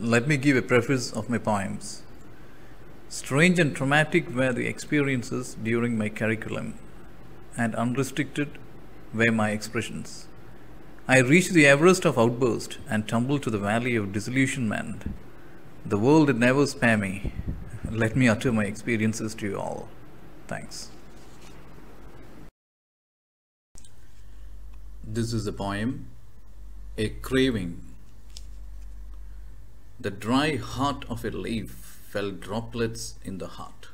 Let me give a preface of my poems. Strange and traumatic were the experiences during my curriculum, and unrestricted were my expressions. I reached the Everest of outburst and tumbled to the valley of disillusionment. The world did never spare me. Let me utter my experiences to you all. Thanks. This is a poem, A Craving. The dry heart of a leaf fell droplets in the heart.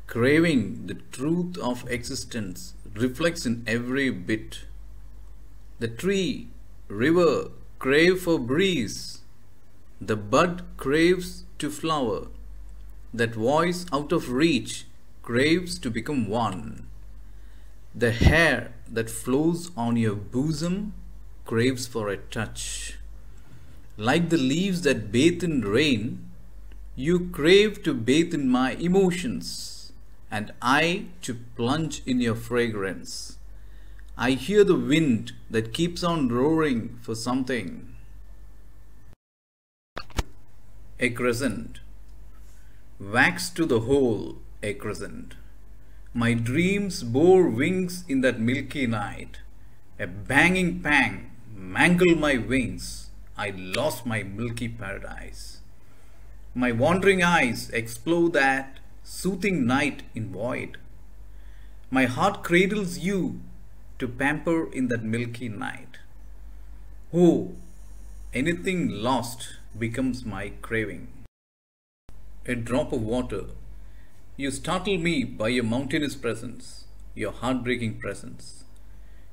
Craving the truth of existence reflects in every bit. The tree, river crave for breeze. The bud craves to flower. That voice out of reach craves to become one. The hair that flows on your bosom craves for a touch. Like the leaves that bathe in rain, you crave to bathe in my emotions, and I to plunge in your fragrance. I hear the wind that keeps on roaring for something. A crescent. Wax to the whole, a crescent. My dreams bore wings in that milky night. A banging pang mangled my wings. I lost my milky paradise. My wandering eyes explore that soothing night in void. My heart cradles you to pamper in that milky night. Oh, anything lost becomes my craving. A drop of water. You startle me by your mountainous presence, your heartbreaking presence.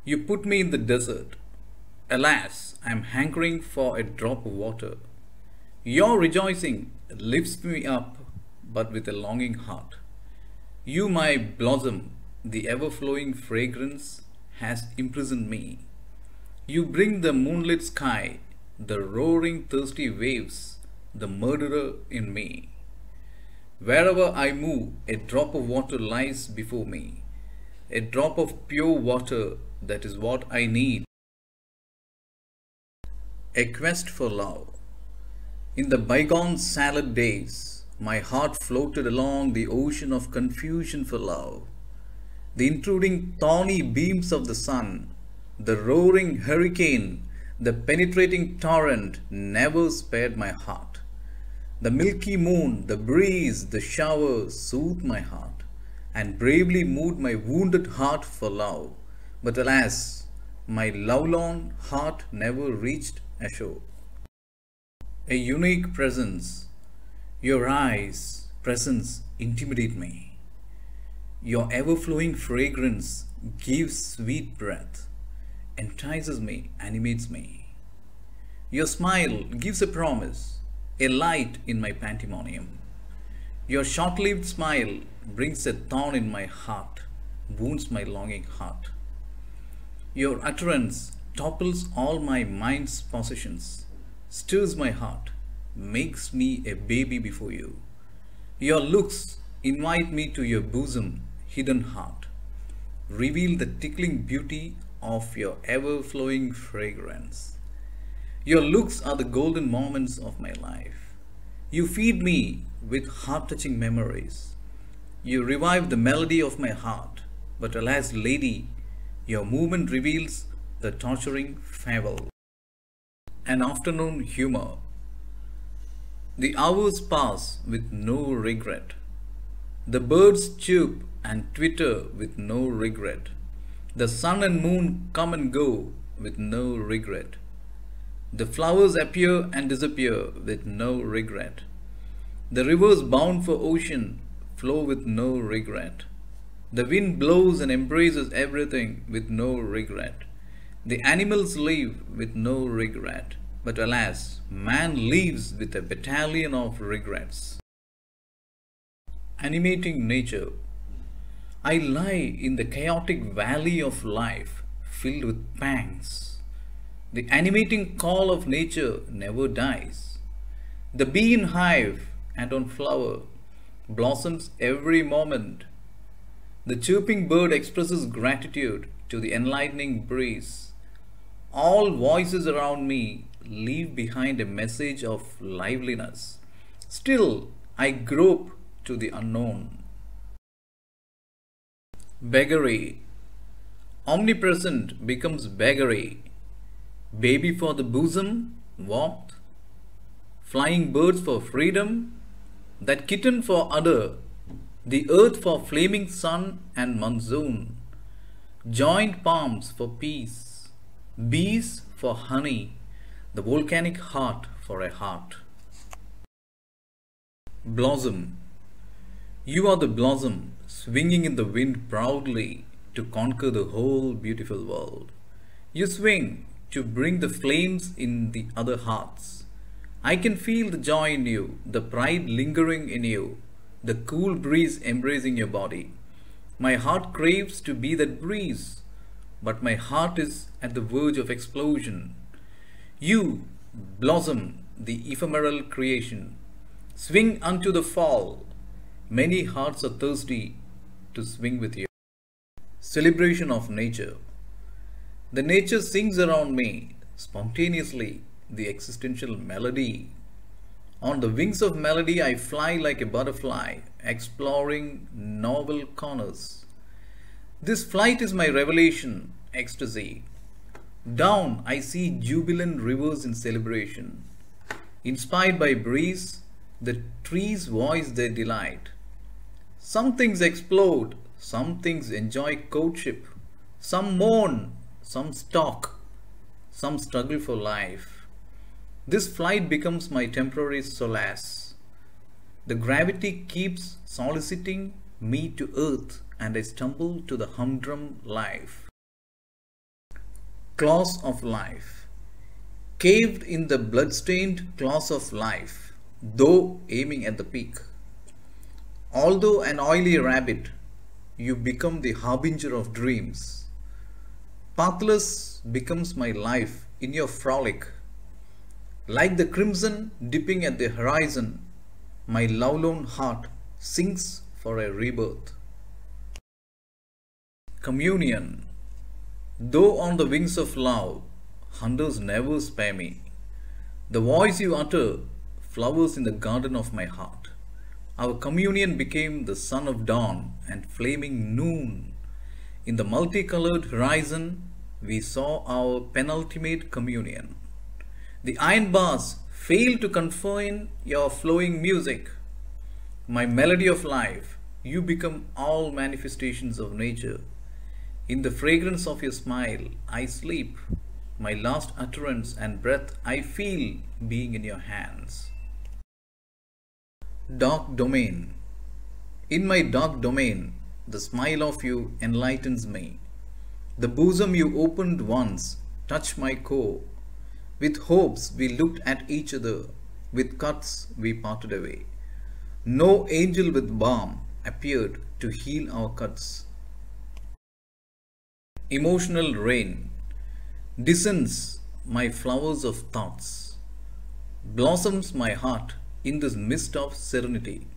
You put me in the desert. Alas, I am hankering for a drop of water. Your rejoicing lifts me up, but with a longing heart. You, my blossom, the ever-flowing fragrance has imprisoned me. You bring the moonlit sky, the roaring thirsty waves, the murderer in me. Wherever I move, a drop of water lies before me. A drop of pure water, that is what I need. A quest for love. In the bygone salad days, my heart floated along the ocean of confusion for love. The intruding thorny beams of the sun, the roaring hurricane, the penetrating torrent never spared my heart. The milky moon, the breeze, the shower soothed my heart and bravely moved my wounded heart for love. But alas, my lovelorn heart never reached ashore. A unique presence. Your eyes' presence intimidate me. Your ever-flowing fragrance gives sweet breath, entices me, animates me. Your smile gives a promise, a light in my pandemonium. Your short-lived smile brings a thorn in my heart, wounds my longing heart. Your utterance topples all my mind's possessions, stirs my heart, makes me a baby before you. Your looks invite me to your bosom, hidden heart. Reveal the tickling beauty of your ever-flowing fragrance. Your looks are the golden moments of my life. You feed me with heart-touching memories. You revive the melody of my heart. But alas, lady, your movement reveals the torturing fable. An afternoon humor. The hours pass with no regret. The birds chirp and twitter with no regret. The sun and moon come and go with no regret. The flowers appear and disappear with no regret. The rivers bound for ocean flow with no regret. The wind blows and embraces everything with no regret. The animals live with no regret. But alas, man lives with a battalion of regrets. Animating nature. I lie in the chaotic valley of life, filled with pangs. The animating call of nature never dies. The bee in hive and on flower blossoms every moment. The chirping bird expresses gratitude to the enlightening breeze. All voices around me leave behind a message of liveliness. Still, I grope to the unknown. Beggary. Omnipresent becomes beggary. Baby for the bosom, what? Flying birds for freedom, that kitten for udder, the earth for flaming sun and monsoon, joined palms for peace, bees for honey, the volcanic heart for a heart. Blossom. You are the blossom, swinging in the wind proudly to conquer the whole beautiful world. You swing to bring the flames in the other hearts. I can feel the joy in you, the pride lingering in you, the cool breeze embracing your body. My heart craves to be that breeze, but my heart is at the verge of explosion. You blossom, the ephemeral creation. Swing unto the fall. Many hearts are thirsty to swing with you. Celebration of nature. The nature sings around me, spontaneously, the existential melody. On the wings of melody I fly like a butterfly, exploring novel corners. This flight is my revelation, ecstasy. Down I see jubilant rivers in celebration. Inspired by breeze, the trees voice their delight. Some things explode, some things enjoy courtship, some mourn, some stalk, some struggle for life. This flight becomes my temporary solace. The gravity keeps soliciting me to earth, and I stumble to the humdrum life. Claws of life. Caved in the blood-stained claws of life, though aiming at the peak. Although an oily rabbit, you become the harbinger of dreams. Pathless becomes my life in your frolic. Like the crimson dipping at the horizon, my lovelorn heart sings for a rebirth. Communion. Though on the wings of love, hunters never spare me. The voice you utter flowers in the garden of my heart. Our communion became the sun of dawn and flaming noon. In the multicolored horizon, we saw our penultimate communion. The iron bars fail to confine your flowing music. My melody of life, you become all manifestations of nature. In the fragrance of your smile, I sleep. My last utterance and breath I feel being in your hands. Dark domain. In my dark domain, the smile of you enlightens me. The bosom you opened once touched my core. With hopes we looked at each other, with cuts we parted away. No angel with balm appeared to heal our cuts. Emotional rain descends my flowers of thoughts, blossoms my heart in this mist of serenity.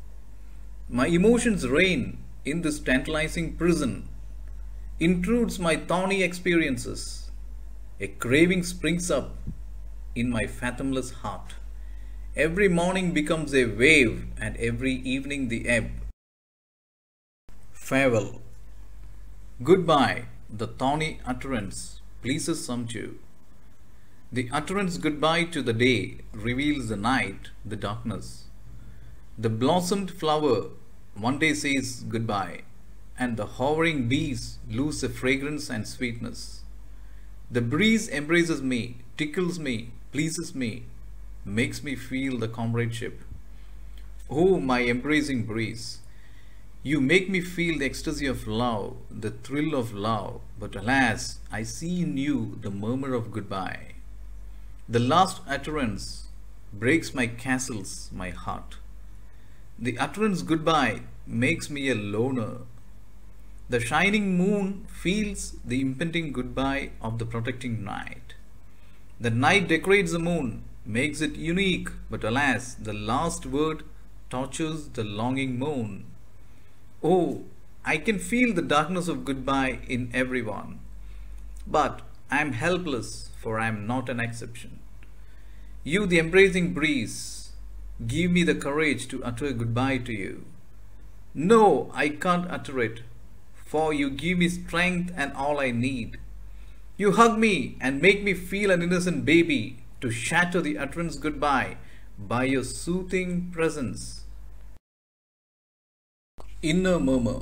My emotions reign in this tantalizing prison, intrudes my thorny experiences. A craving springs up in my fathomless heart. Every morning becomes a wave, and every evening the ebb. Farewell. Goodbye, the thorny utterance pleases some too. The utterance goodbye to the day reveals the night, the darkness. The blossomed flower one day says goodbye, and the hovering bees lose the fragrance and sweetness. The breeze embraces me, tickles me, pleases me, makes me feel the comradeship. Oh, my embracing breeze, you make me feel the ecstasy of love, the thrill of love, but alas, I see in you the murmur of goodbye. The last utterance breaks my castles, my heart. The utterance goodbye makes me a loner. The shining moon feels the impending goodbye of the protecting night. The night decorates the moon, makes it unique, but alas, the last word tortures the longing moon. Oh, I can feel the darkness of goodbye in everyone. But I am helpless, for I am not an exception. You, the embracing breeze, give me the courage to utter goodbye to you. No, I can't utter it, for you give me strength and all I need. You hug me and make me feel an innocent baby to shatter the utterance goodbye by your soothing presence. Inner murmur.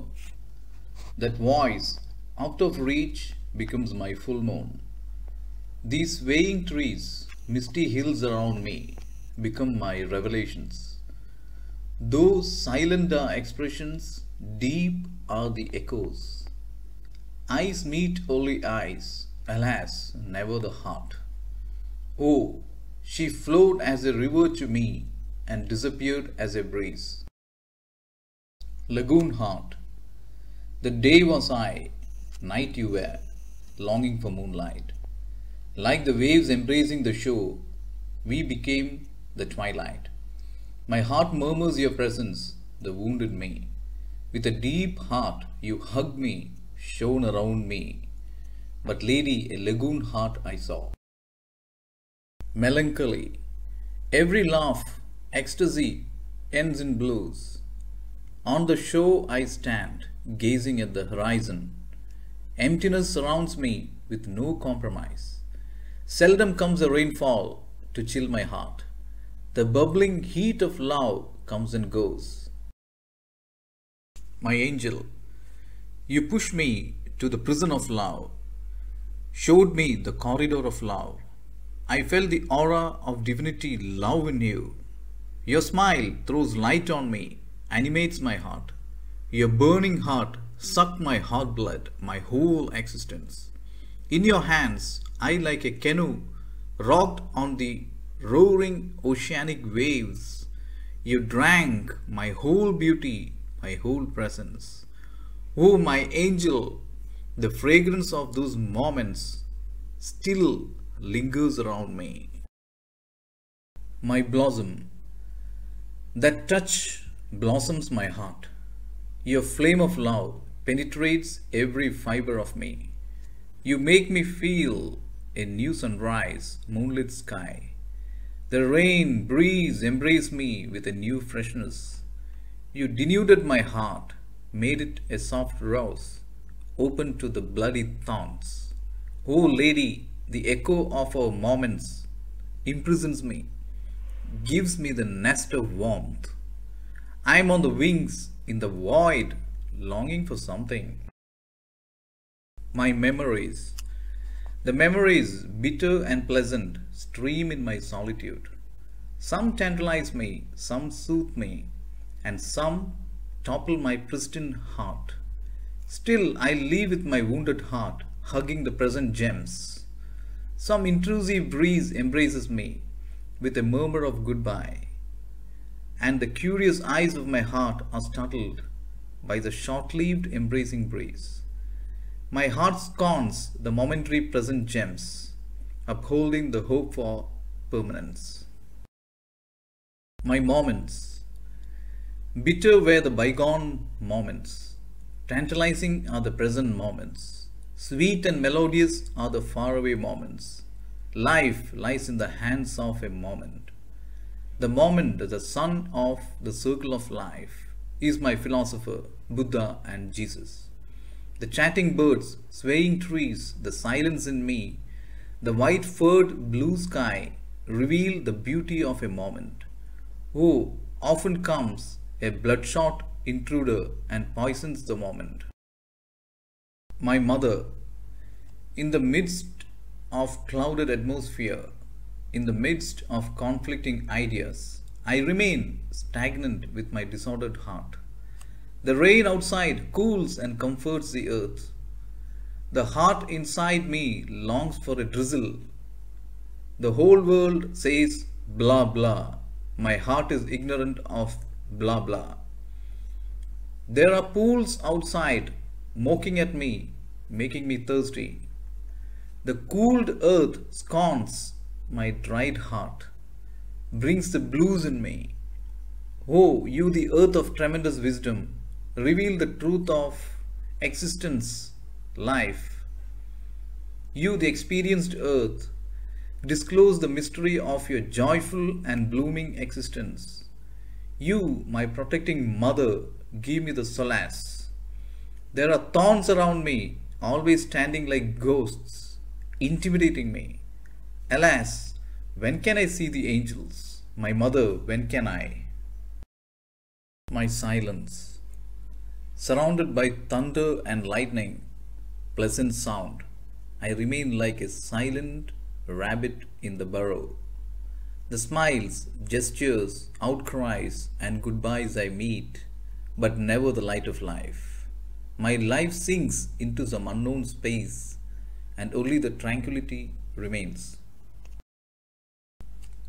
That voice, out of reach, becomes my full moon. These swaying trees, misty hills around me, become my revelations. Those silent are expressions, deep are the echoes. Eyes meet only eyes, alas, never the heart. Oh, she flowed as a river to me and disappeared as a breeze. Lagoon-HEART. The day was I, night you were, longing for moonlight. Like the waves embracing the shore, we became the twilight. My heart murmurs your presence, the wounded me. With a deep heart you hugged me, shone around me. But lady, a lagoon heart I saw. Melancholy. Every laugh, ecstasy, ends in blues. On the shore I stand, gazing at the horizon. Emptiness surrounds me with no compromise. Seldom comes a rainfall to chill my heart. The bubbling heat of love comes and goes. My angel, you pushed me to the prison of love, showed me the corridor of love. I felt the aura of divinity love in you. Your smile throws light on me, animates my heart. Your burning heart sucked my heart blood, my whole existence. In your hands, I like a canoe rocked on the roaring oceanic waves. You drank my whole beauty, my whole presence. Oh, my angel, the fragrance of those moments still lingers around me. My blossom, that touch blossoms my heart. Your flame of love penetrates every fiber of me. You make me feel a new sunrise, moonlit sky. The rain, breeze embrace me with a new freshness. You denuded my heart, made it a soft rose, open to the bloody thorns. Oh lady, the echo of our moments imprisons me, gives me the nest of warmth. I am on the wings in the void, longing for something. My memories. The memories, bitter and pleasant, stream in my solitude. Some tantalize me, some soothe me, and some topple my pristine heart. Still, I leave with my wounded heart, hugging the present gems. Some intrusive breeze embraces me with a murmur of goodbye, and the curious eyes of my heart are startled by the short-lived embracing breeze. My heart scorns the momentary present gems, upholding the hope for permanence. My moments. Bitter were the bygone moments. Tantalizing are the present moments. Sweet and melodious are the faraway moments. Life lies in the hands of a moment. The moment, the sun of the circle of life, is my philosopher, Buddha and Jesus. The chatting birds, swaying trees, the silence in me, the white-furred blue sky reveal the beauty of a moment. Oh, often comes a bloodshot intruder and poisons the moment. My mother, in the midst of clouded atmosphere, in the midst of conflicting ideas, I remain stagnant with my disordered heart. The rain outside cools and comforts the earth. The heart inside me longs for a drizzle. The whole world says blah blah. My heart is ignorant of blah blah. There are pools outside mocking at me, making me thirsty. The cooled earth scorns my dried heart, brings the blues in me. Oh, you the earth of tremendous wisdom, reveal the truth of existence, life. You, the experienced earth, disclose the mystery of your joyful and blooming existence. You, my protecting mother, give me the solace. There are thorns around me, always standing like ghosts, intimidating me. Alas, when can I see the angels? My mother, when can I? My silence. Surrounded by thunder and lightning, pleasant sound, I remain like a silent rabbit in the burrow. The smiles, gestures, outcries, and goodbyes I meet, but never the light of life. My life sinks into some unknown space, and only the tranquility remains.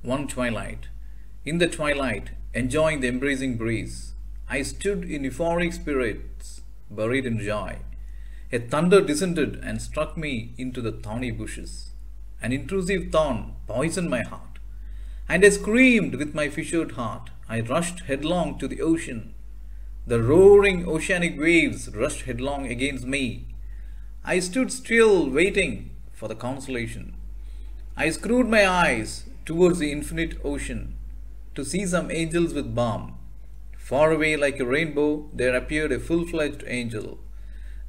One twilight. In the twilight, enjoying the embracing breeze, I stood in euphoric spirits, buried in joy. A thunder descended and struck me into the thorny bushes. An intrusive thorn poisoned my heart, and I screamed with my fissured heart. I rushed headlong to the ocean. The roaring oceanic waves rushed headlong against me. I stood still, waiting for the consolation. I screwed my eyes towards the infinite ocean to see some angels with balm. Far away like a rainbow, there appeared a full-fledged angel.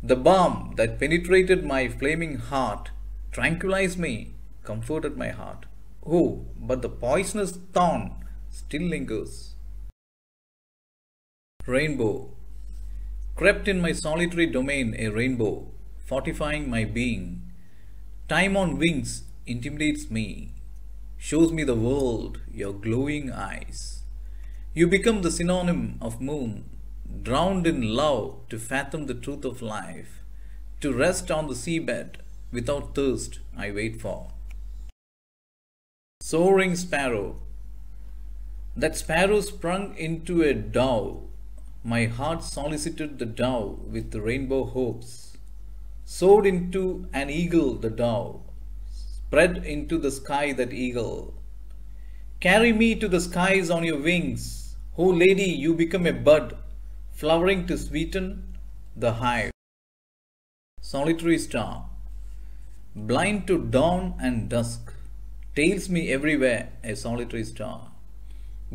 The balm that penetrated my flaming heart tranquilized me, comforted my heart. Oh, but the poisonous thorn still lingers. Rainbow. Crept in my solitary domain a rainbow, fortifying my being. Time on wings intimidates me, shows me the world, your glowing eyes. You become the synonym of moon, drowned in love to fathom the truth of life. To rest on the seabed without thirst I wait for. Soaring Sparrow. That sparrow sprung into a dove. My heart solicited the dove with the rainbow hopes. Soared into an eagle the dove, spread into the sky that eagle. Carry me to the skies on your wings. Oh lady, you become a bud, flowering to sweeten the hive. Solitary star. Blind to dawn and dusk, tails me everywhere a solitary star.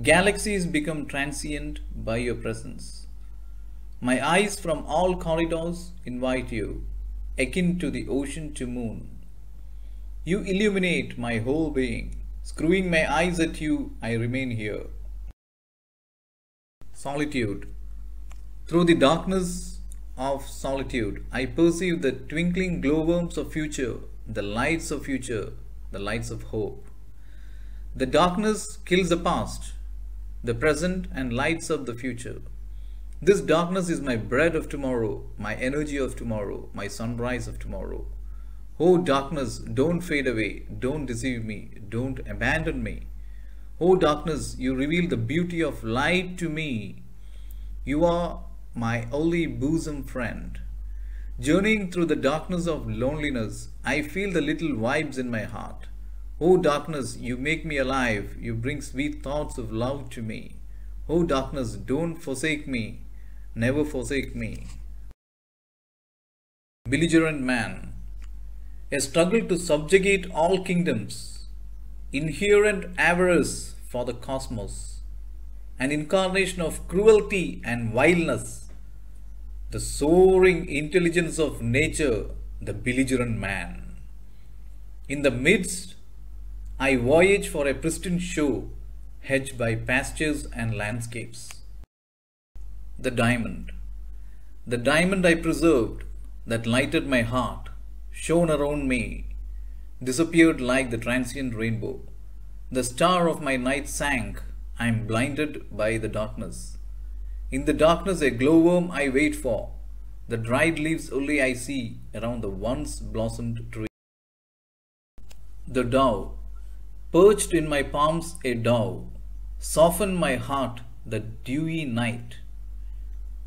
Galaxies become transient by your presence. My eyes from all corridors invite you, akin to the ocean to moon. You illuminate my whole being. Screwing my eyes at you, I remain here. Solitude. Through the darkness of solitude, I perceive the twinkling glowworms of future, the lights of future, the lights of hope. The darkness kills the past, the present and lights of the future. This darkness is my bread of tomorrow, my energy of tomorrow, my sunrise of tomorrow. Oh darkness, don't fade away, don't deceive me, don't abandon me. Oh darkness, you reveal the beauty of light to me. You are my only bosom friend. Journeying through the darkness of loneliness, I feel the little vibes in my heart. Oh darkness, you make me alive, you bring sweet thoughts of love to me. Oh darkness, don't forsake me, never forsake me. Belligerent Man. A struggle to subjugate all kingdoms. Inherent avarice for the cosmos. An incarnation of cruelty and vileness. The soaring intelligence of nature, the belligerent man. In the midst, I voyage for a pristine shore, hedged by pastures and landscapes. The diamond. The diamond I preserved, that lighted my heart, shone around me, disappeared like the transient rainbow. The star of my night sank, I am blinded by the darkness. In the darkness a glowworm I wait for, the dried leaves only I see around the once blossomed tree. The dove. Perched in my palms a dove, softened my heart the dewy night.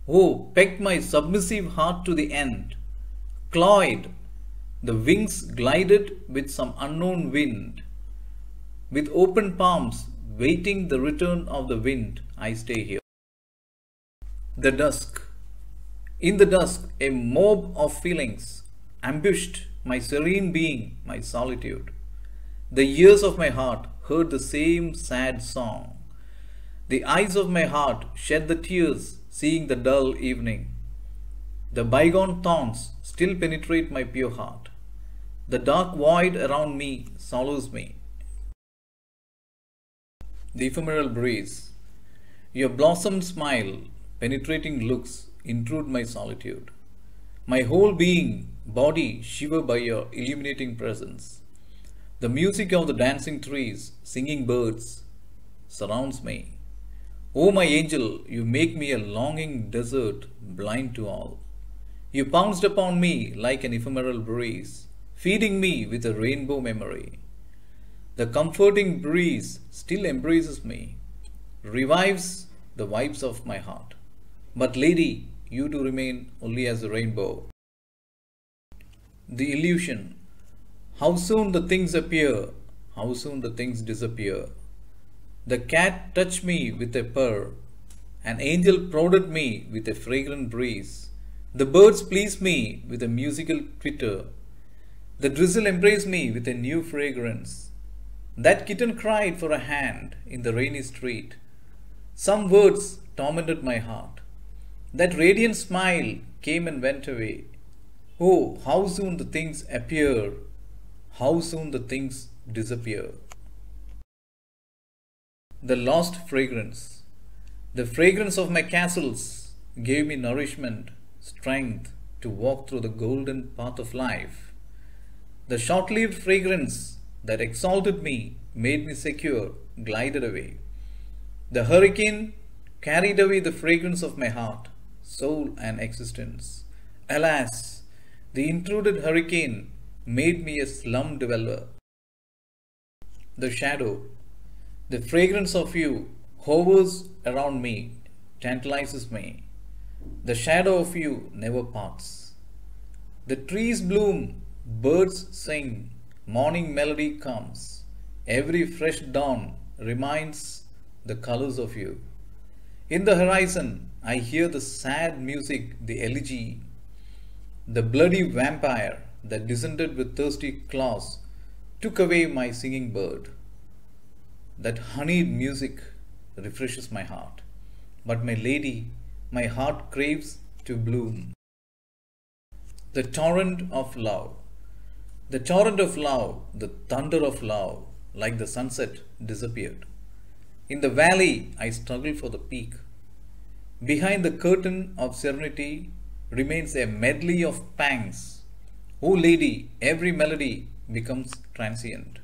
Oh, pecked my submissive heart to the end, clawed, the wings glided with some unknown wind. With open palms, waiting the return of the wind, I stay here. The dusk. In the dusk, a mob of feelings, ambushed my serene being, my solitude. The ears of my heart heard the same sad song. The eyes of my heart shed the tears, seeing the dull evening. The bygone thorns still penetrate my pure heart. The dark void around me swallows me. The ephemeral breeze. Your blossomed smile, penetrating looks intrude my solitude. My whole being, body shiver by your illuminating presence. The music of the dancing trees, singing birds surrounds me. O my angel, you make me a longing desert, blind to all. You pounced upon me like an ephemeral breeze, feeding me with a rainbow memory. The comforting breeze still embraces me, revives the vibes of my heart. But lady, you do remain only as a rainbow. The illusion. How soon the things appear, how soon the things disappear. The cat touched me with a purr, an angel prodded me with a fragrant breeze. The birds pleased me with a musical twitter. The drizzle embraced me with a new fragrance. That kitten cried for a hand in the rainy street. Some words tormented my heart. That radiant smile came and went away. Oh, how soon the things appear, how soon the things disappear. The lost fragrance. The fragrance of my castles gave me nourishment, strength to walk through the golden path of life. The short-lived fragrance that exalted me, made me secure, glided away. The hurricane carried away the fragrance of my heart, soul and existence. Alas, the intruded hurricane made me a slum dweller. The shadow. The fragrance of you hovers around me, tantalizes me. The shadow of you never parts. The trees bloom, birds sing, morning melody comes. Every fresh dawn reminds the colors of you. In the horizon, I hear the sad music, the elegy. The bloody vampire that descended with thirsty claws took away my singing bird. That honeyed music refreshes my heart. But my lady, my heart craves to bloom. The torrent of love. The torrent of love, the thunder of love, like the sunset, disappeared. In the valley, I struggle for the peak. Behind the curtain of serenity remains a medley of pangs. O lady, every melody becomes transient.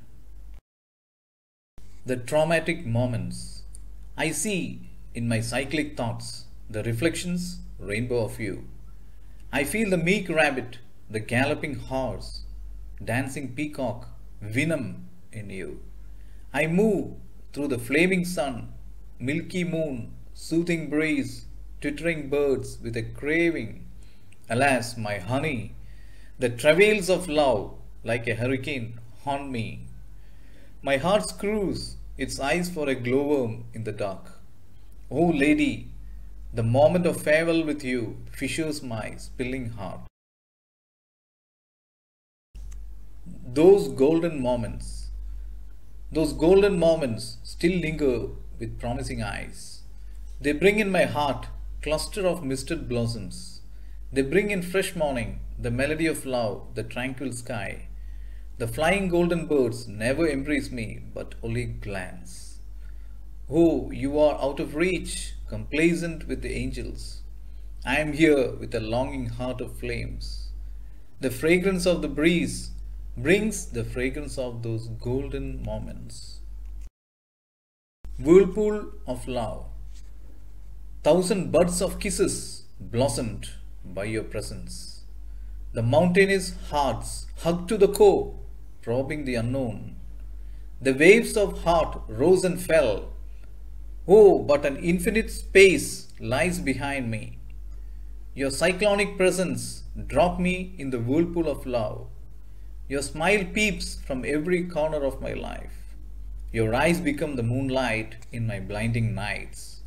The traumatic moments. I see in my cyclic thoughts the reflections, rainbow of you. I feel the meek rabbit, the galloping horse, dancing peacock, venom in you. I move through the flaming sun, milky moon, soothing breeze, twittering birds with a craving. Alas, my honey, the travails of love like a hurricane haunt me. My heart screws its eyes for a glowworm in the dark. O lady, the moment of farewell with you fissures my spilling heart. Those golden moments still linger with promising eyes. They bring in my heart cluster of misted blossoms. They bring in fresh morning, the melody of love, the tranquil sky. The flying golden birds never embrace me, but only glance. Oh, you are out of reach, complacent with the angels. I am here with a longing heart of flames. The fragrance of the breeze brings the fragrance of those golden moments. Whirlpool of love. 1,000 buds of kisses blossomed by your presence. The mountainous hearts hugged to the core, probing the unknown. The waves of heart rose and fell. Oh, but an infinite space lies behind me. Your cyclonic presence dropped me in the whirlpool of love. Your smile peeps from every corner of my life. Your eyes become the moonlight in my blinding nights.